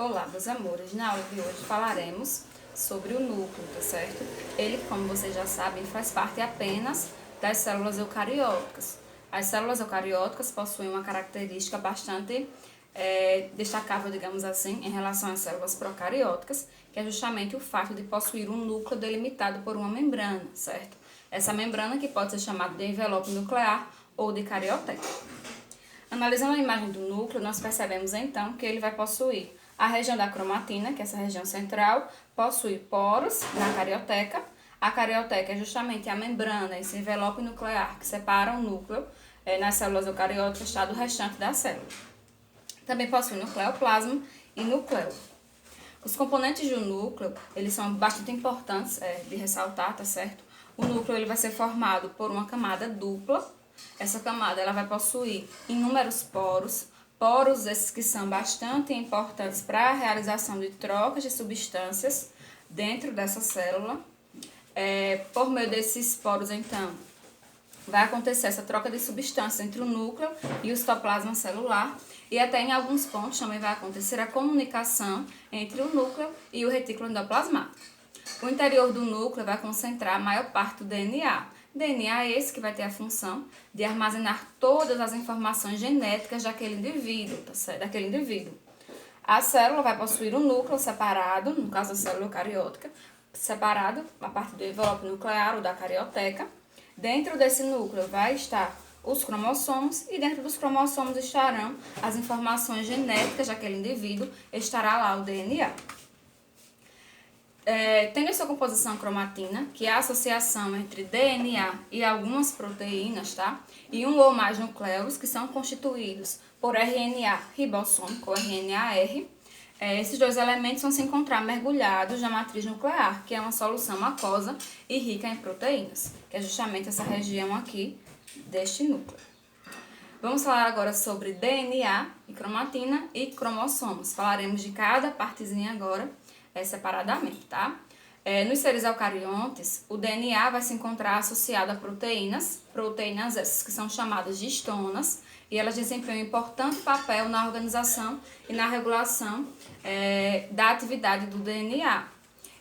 Olá, meus amores. Na aula de hoje falaremos sobre o núcleo, tá certo? Ele, como vocês já sabem, faz parte apenas das células eucarióticas. As células eucarióticas possuem uma característica bastante destacável, digamos assim, em relação às células procarióticas, que é justamente o fato de possuir um núcleo delimitado por uma membrana, certo? Essa membrana que pode ser chamada de envelope nuclear ou de carioteca. Analisando a imagem do núcleo, nós percebemos então que ele vai possuir a região da cromatina, que é essa região central, possui poros na carioteca. A carioteca é justamente a membrana, esse envelope nuclear que separa o núcleo nas células eucarióticas do restante da célula. Também possui nucleoplasma e núcleo. Os componentes do núcleo, eles são bastante importantes de ressaltar, tá certo? O núcleo ele vai ser formado por uma camada dupla. Essa camada ela vai possuir inúmeros poros, poros esses que são bastante importantes para a realização de trocas de substâncias dentro dessa célula. Por meio desses poros, então, vai acontecer essa troca de substâncias entre o núcleo e o citoplasma celular, e até em alguns pontos também vai acontecer a comunicação entre o núcleo e o retículo endoplasmático. O interior do núcleo vai concentrar a maior parte do DNA. DNA é esse que vai ter a função de armazenar todas as informações genéticas daquele indivíduo, tá certo? A célula vai possuir um núcleo separado, no caso da célula eucariótica, separado a partir do envelope nuclear ou da carioteca. Dentro desse núcleo vai estar os cromossomos e dentro dos cromossomos estarão as informações genéticas daquele indivíduo, estará lá o DNA. Tendo a sua composição cromatina, que é a associação entre DNA e algumas proteínas, tá? E um ou mais núcleos que são constituídos por RNA ribossômico ou RNAR. Esses dois elementos vão se encontrar mergulhados na matriz nuclear, que é uma solução aquosa e rica em proteínas, que é justamente essa região aqui deste núcleo. Vamos falar agora sobre DNA e cromatina e cromossomos. Falaremos de cada partezinha agora separadamente, tá? Nos seres eucariontes, o DNA vai se encontrar associado a proteínas essas que são chamadas de histonas, e elas desempenham um importante papel na organização e na regulação da atividade do DNA.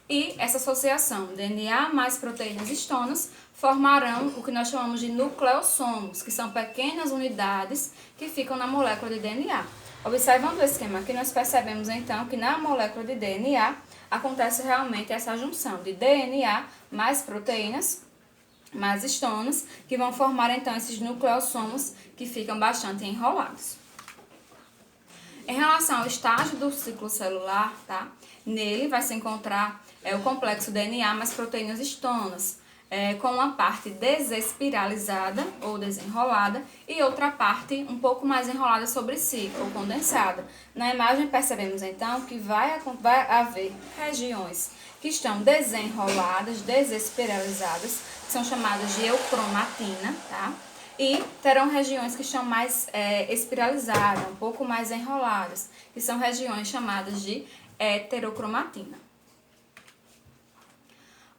E essa associação, DNA mais proteínas histonas, formarão o que nós chamamos de nucleossomos, que são pequenas unidades que ficam na molécula de DNA. Observando o esquema aqui, nós percebemos então que na molécula de DNA acontece realmente essa junção de DNA mais proteínas, mais histonas, que vão formar então esses nucleossomos que ficam bastante enrolados. Em relação ao estágio do ciclo celular, tá? Nele vai se encontrar o complexo DNA mais proteínas histonas, com uma parte desespiralizada ou desenrolada e outra parte um pouco mais enrolada sobre si, ou condensada. Na imagem percebemos então que vai haver regiões que estão desenroladas, desespiralizadas, que são chamadas de eucromatina, tá? E terão regiões que estão mais espiralizadas, um pouco mais enroladas, que são regiões chamadas de heterocromatina.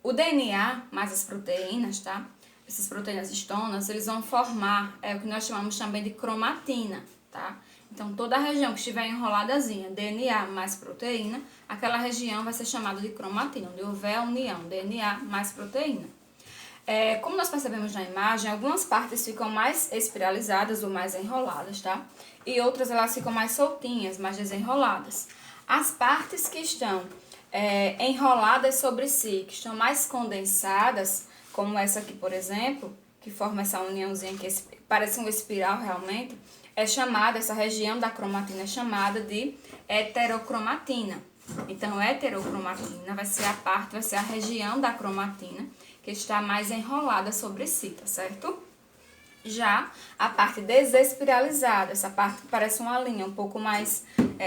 O DNA mais as proteínas, tá? Essas proteínas histonas, eles vão formar o que nós chamamos também de cromatina, tá? Então, toda a região que estiver enroladazinha, DNA mais proteína, aquela região vai ser chamada de cromatina, onde houver a união, DNA mais proteína. Como nós percebemos na imagem, algumas partes ficam mais espiralizadas ou mais enroladas, tá? E outras elas ficam mais soltinhas, mais desenroladas. As partes que estão enroladas sobre si, que estão mais condensadas, como essa aqui, por exemplo, que forma essa uniãozinha que parece uma espiral realmente, essa região da cromatina é chamada de heterocromatina. Então, heterocromatina vai ser a região da cromatina que está mais enrolada sobre si, tá certo? Já a parte desespiralizada, essa parte que parece uma linha um pouco mais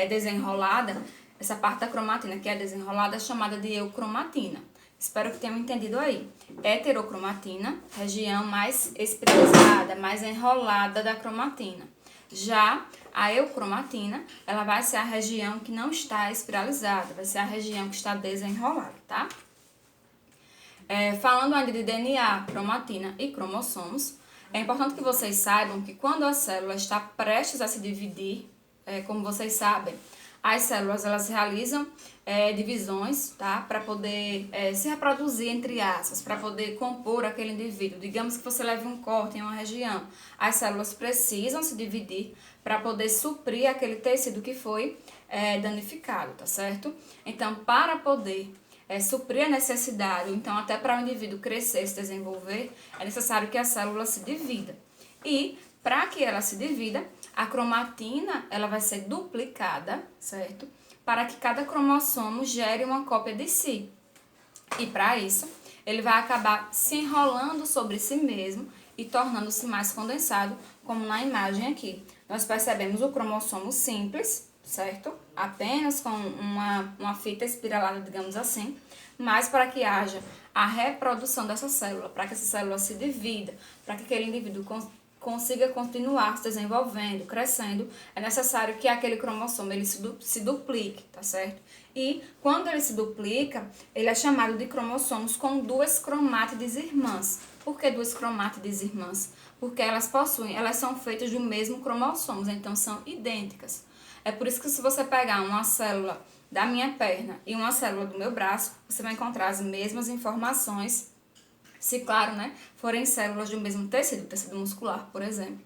desenrolada, essa parte da cromatina que é desenrolada é chamada de eucromatina. Espero que tenham entendido aí. Heterocromatina, região mais espiralizada, mais enrolada da cromatina. Já a eucromatina, ela vai ser a região que não está espiralizada, vai ser a região que está desenrolada, tá? Falando ainda de DNA, cromatina e cromossomos, é importante que vocês saibam que quando a célula está prestes a se dividir, como vocês sabem, as células elas realizam divisões, tá? Para poder se reproduzir, entre aspas, para poder compor aquele indivíduo. Digamos que você leve um corte em uma região, as células precisam se dividir para poder suprir aquele tecido que foi danificado, tá certo? Então, para poder suprir a necessidade, ou então até para o indivíduo crescer, se desenvolver, é necessário que a célula se divida. E para que ela se divida, a cromatina ela vai ser duplicada, certo? Para que cada cromossomo gere uma cópia de si. E para isso, ele vai acabar se enrolando sobre si mesmo e tornando-se mais condensado, como na imagem aqui. Nós percebemos o cromossomo simples, certo? Apenas com uma fita espiralada, digamos assim. Mas para que haja a reprodução dessa célula, para que essa célula se divida, para que aquele indivíduo consiga continuar se desenvolvendo, crescendo, é necessário que aquele cromossomo ele se duplique, tá certo? E quando ele se duplica, ele é chamado de cromossomos com duas cromátides irmãs. Por que duas cromátides irmãs? Porque elas são feitas do mesmo cromossomo, então são idênticas. É por isso que se você pegar uma célula da minha perna e uma célula do meu braço, você vai encontrar as mesmas informações, se, claro, né, forem células do mesmo tecido muscular, por exemplo.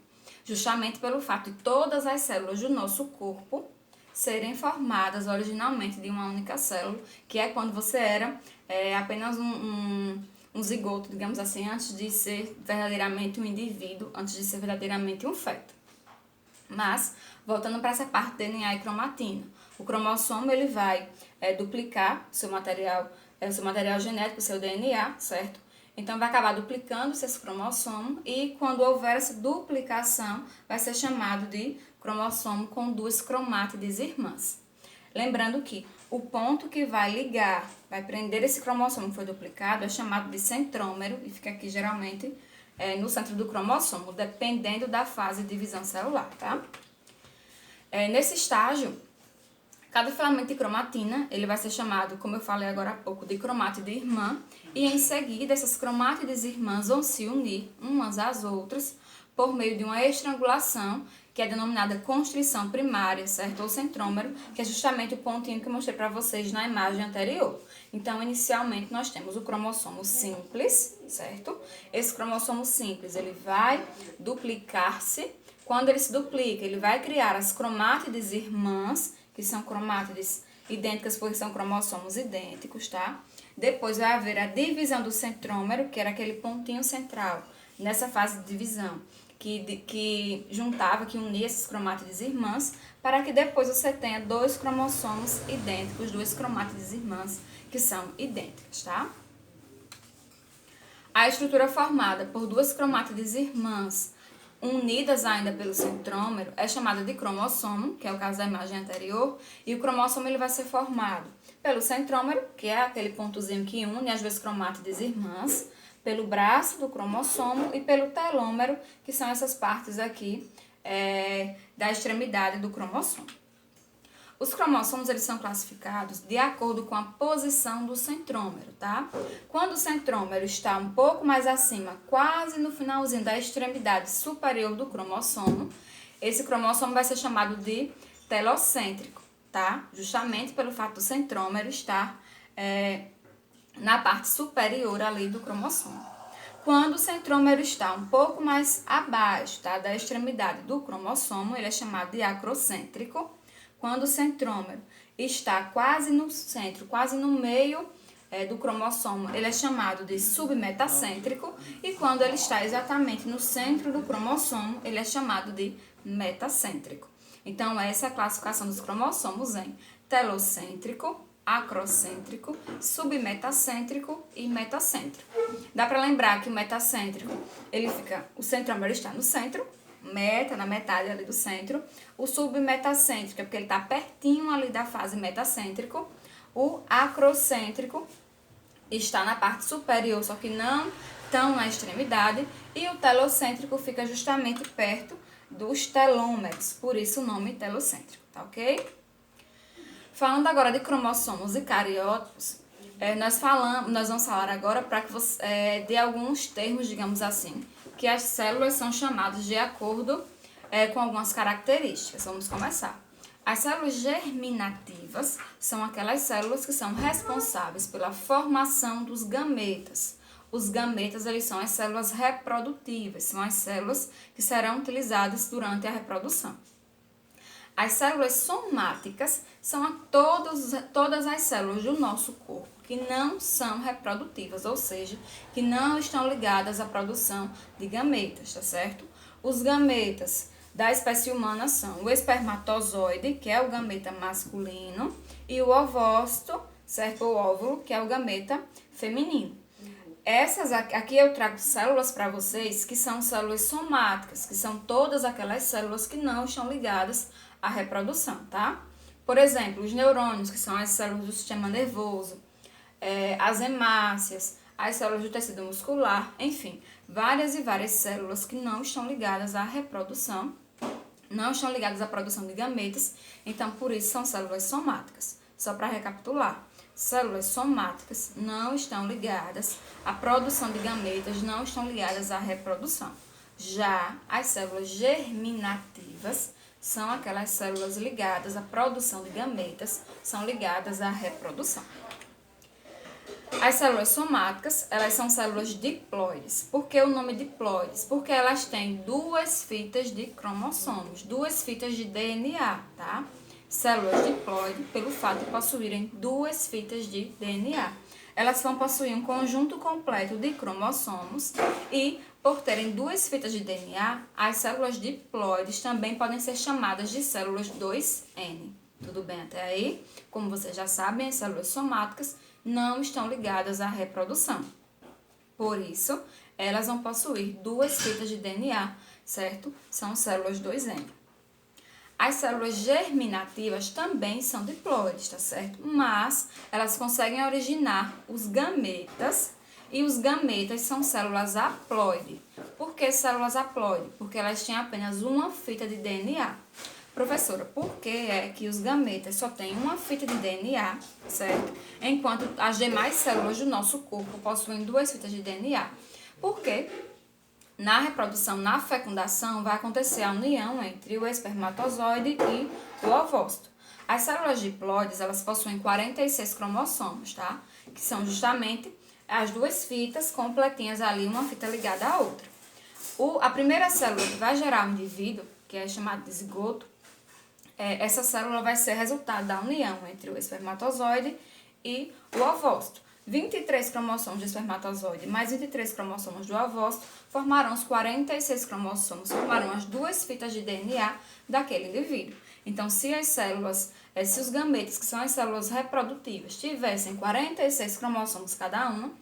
Justamente pelo fato de todas as células do nosso corpo serem formadas originalmente de uma única célula, que é quando você era apenas um zigoto, digamos assim, antes de ser verdadeiramente um indivíduo, antes de ser verdadeiramente um feto. Mas, voltando para essa parte DNA e cromatina, o cromossomo ele vai duplicar o seu material genético, o seu DNA, certo? Então, vai acabar duplicando-se esse cromossomo e quando houver essa duplicação, vai ser chamado de cromossomo com duas cromátides irmãs. Lembrando que o ponto que vai ligar, vai prender esse cromossomo que foi duplicado, é chamado de centrômero e fica aqui geralmente no centro do cromossomo, dependendo da fase de divisão celular, tá? Nesse estágio, cada filamento de cromatina, ele vai ser chamado, como eu falei agora há pouco, de cromátide irmã, e em seguida essas cromátides irmãs vão se unir umas às outras por meio de uma estrangulação, que é denominada constrição primária, certo? Ou centrômero, que é justamente o pontinho que eu mostrei para vocês na imagem anterior. Então, inicialmente, nós temos o cromossomo simples, certo? Esse cromossomo simples, ele vai duplicar-se. Quando ele se duplica, ele vai criar as cromátides irmãs, que são cromátides idênticas porque são cromossomos idênticos, tá? Depois vai haver a divisão do centrômero, que era aquele pontinho central nessa fase de divisão, que juntava, que unia essas cromátides irmãs, para que depois você tenha dois cromossomos idênticos, duas cromátides irmãs, que são idênticas, tá? A estrutura formada por duas cromátides irmãs, unidas ainda pelo centrômero, é chamada de cromossomo, que é o caso da imagem anterior, e o cromossomo ele vai ser formado pelo centrômero, que é aquele pontozinho que une as duas cromátides irmãs, pelo braço do cromossomo e pelo telômero, que são essas partes aqui da extremidade do cromossomo. Os cromossomos eles são classificados de acordo com a posição do centrômero, tá? Quando o centrômero está um pouco mais acima, quase no finalzinho da extremidade superior do cromossomo, esse cromossomo vai ser chamado de telocêntrico, tá? Justamente pelo fato do centrômero estar na parte superior ali do cromossomo. Quando o centrômero está um pouco mais abaixo, tá, da extremidade do cromossomo, ele é chamado de acrocêntrico. Quando o centrômero está quase no centro, quase no meio do cromossomo, ele é chamado de submetacêntrico. E quando ele está exatamente no centro do cromossomo, ele é chamado de metacêntrico. Então, essa é a classificação dos cromossomos em telocêntrico, acrocêntrico, submetacêntrico e metacêntrico. Dá para lembrar que o metacêntrico, o centrômero está no centro, na metade ali do centro. O submetacêntrico é porque ele está pertinho ali da fase metacêntrico. O acrocêntrico está na parte superior, só que não tão na extremidade. E o telocêntrico fica justamente perto dos telômeros, por isso o nome telocêntrico, tá ok? Falando agora de cromossomos e cariótipos, nós vamos falar agora para que você de alguns termos, digamos assim, que as células são chamadas de acordo com algumas características. Vamos começar. As células germinativas são aquelas células que são responsáveis pela formação dos gametas. Os gametas, eles são as células reprodutivas, são as células que serão utilizadas durante a reprodução. As células somáticas são todas as células do nosso corpo que não são reprodutivas, ou seja, que não estão ligadas à produção de gametas, tá certo? Os gametas da espécie humana são o espermatozoide, que é o gameta masculino, e o ovócito, certo? O óvulo, que é o gameta feminino. Aqui eu trago células para vocês que são células somáticas, que são todas aquelas células que não estão ligadas à reprodução, tá? Por exemplo, os neurônios, que são as células do sistema nervoso, as hemácias, as células do tecido muscular, enfim, várias e várias células que não estão ligadas à reprodução, não estão ligadas à produção de gametas, então por isso são células somáticas. Só para recapitular, células somáticas não estão ligadas à produção de gametas, não estão ligadas à reprodução. Já as células germinativas são aquelas células ligadas à produção de gametas, são ligadas à reprodução. As células somáticas, elas são células diploides. Por que o nome diploides? Porque elas têm duas fitas de cromossomos, duas fitas de DNA, tá? Células diploides, pelo fato de possuírem duas fitas de DNA. Elas vão possuir um conjunto completo de cromossomos e, por terem duas fitas de DNA, as células diploides também podem ser chamadas de células 2N. Tudo bem até aí? Como vocês já sabem, as células somáticas não estão ligadas à reprodução. Por isso, elas vão possuir duas fitas de DNA, certo? São células 2N. As células germinativas também são diploides, tá certo? Mas elas conseguem originar os gametas, e os gametas são células haploides. Por que células haploides? Porque elas têm apenas uma fita de DNA. Professora, por que é que os gametas só têm uma fita de DNA, certo? Enquanto as demais células do nosso corpo possuem duas fitas de DNA? Porque na reprodução, na fecundação, vai acontecer a união entre o espermatozoide e o ovócito. As células diploides, elas possuem 46 cromossomos, tá? Que são justamente as duas fitas completinhas ali, uma fita ligada à outra. A primeira célula que vai gerar o indivíduo, que é chamado de zigoto, essa célula vai ser resultado da união entre o espermatozoide e o ovócito. 23 cromossomos do espermatozoide mais 23 cromossomos do ovócito formarão os 46 cromossomos, formarão as duas fitas de DNA daquele indivíduo. Então, se os gametas, que são as células reprodutivas, tivessem 46 cromossomos cada uma,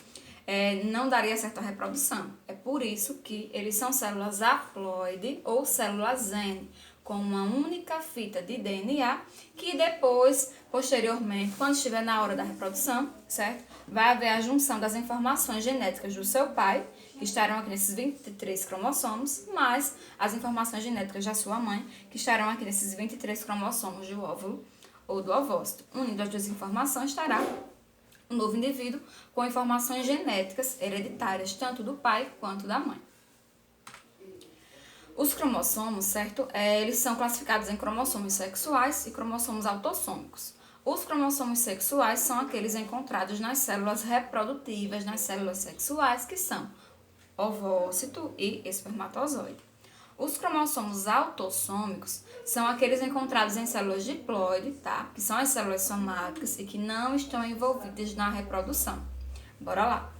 não daria certa reprodução. É por isso que eles são células haploide ou células N, com uma única fita de DNA, que depois, posteriormente, quando estiver na hora da reprodução, certo? Vai haver a junção das informações genéticas do seu pai, que estarão aqui nesses 23 cromossomos, mais as informações genéticas da sua mãe, que estarão aqui nesses 23 cromossomos do óvulo ou do ovócito. Unindo as duas informações, estará um novo indivíduo com informações genéticas hereditárias, tanto do pai quanto da mãe. Os cromossomos, certo? Eles são classificados em cromossomos sexuais e cromossomos autossômicos. Os cromossomos sexuais são aqueles encontrados nas células reprodutivas, nas células sexuais, que são ovócito e espermatozoide. Os cromossomos autossômicos são aqueles encontrados em células diploide, tá? Que são as células somáticas e que não estão envolvidas na reprodução. Bora lá.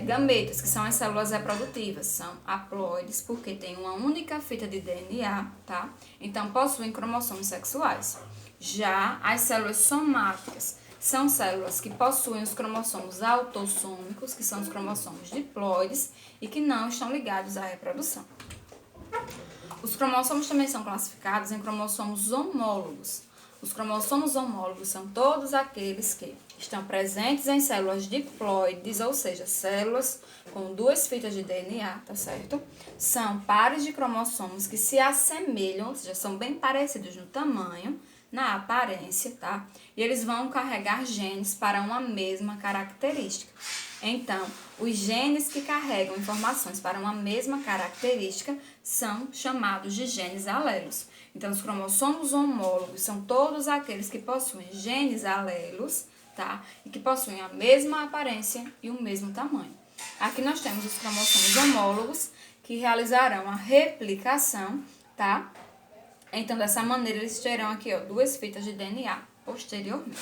Gametas, que são as células reprodutivas, são haploides porque têm uma única fita de DNA, tá? Então possuem cromossomos sexuais. Já as células somáticas são células que possuem os cromossomos autossômicos, que são os cromossomos diploides e que não estão ligados à reprodução. Os cromossomos também são classificados em cromossomos homólogos. Os cromossomos homólogos são todos aqueles que estão presentes em células diploides, ou seja, células com duas fitas de DNA, tá certo? São pares de cromossomos que se assemelham, ou seja, são bem parecidos no tamanho, na aparência, tá? E eles vão carregar genes para uma mesma característica. Então, os genes que carregam informações para uma mesma característica são chamados de genes alelos. Então, os cromossomos homólogos são todos aqueles que possuem genes alelos, tá? E que possuem a mesma aparência e o mesmo tamanho. Aqui nós temos os cromossomos homólogos, que realizarão a replicação, tá? Então, dessa maneira, eles terão aqui, ó, 2 fitas de DNA posteriormente.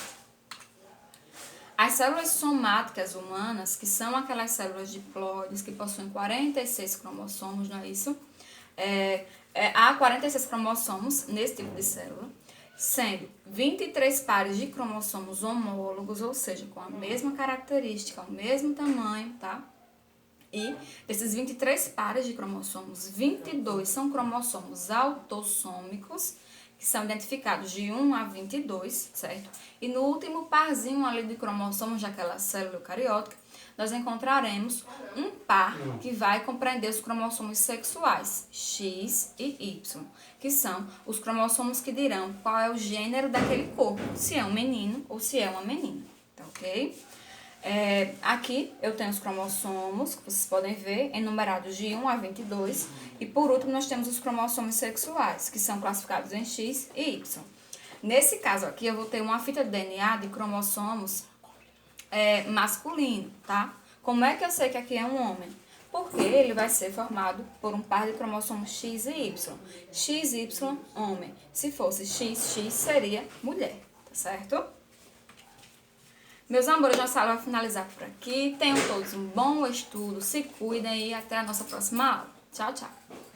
As células somáticas humanas, que são aquelas células diploides que possuem 46 cromossomos, não é isso? Há 46 cromossomos nesse tipo de célula, sendo 23 pares de cromossomos homólogos, ou seja, com a mesma característica, o mesmo tamanho, tá? E desses 23 pares de cromossomos, 22 são cromossomos autossômicos, que são identificados de 1 a 22, certo? E no último parzinho ali de cromossomos daquela célula eucariótica, nós encontraremos um par que vai compreender os cromossomos sexuais, X e Y, que são os cromossomos que dirão qual é o gênero daquele corpo, se é um menino ou se é uma menina, tá ok? Aqui eu tenho os cromossomos, que vocês podem ver, enumerados de 1 a 22. E por último, nós temos os cromossomos sexuais, que são classificados em X e Y. Nesse caso aqui, eu vou ter uma fita de DNA de cromossomos masculino, tá? Como é que eu sei que aqui é um homem? Porque ele vai ser formado por um par de cromossomos X e Y. X, Y, homem. Se fosse X, X seria mulher, tá certo? Meus amores, nossa aula vai finalizar por aqui. Tenham todos um bom estudo, se cuidem e até a nossa próxima aula. Tchau, tchau.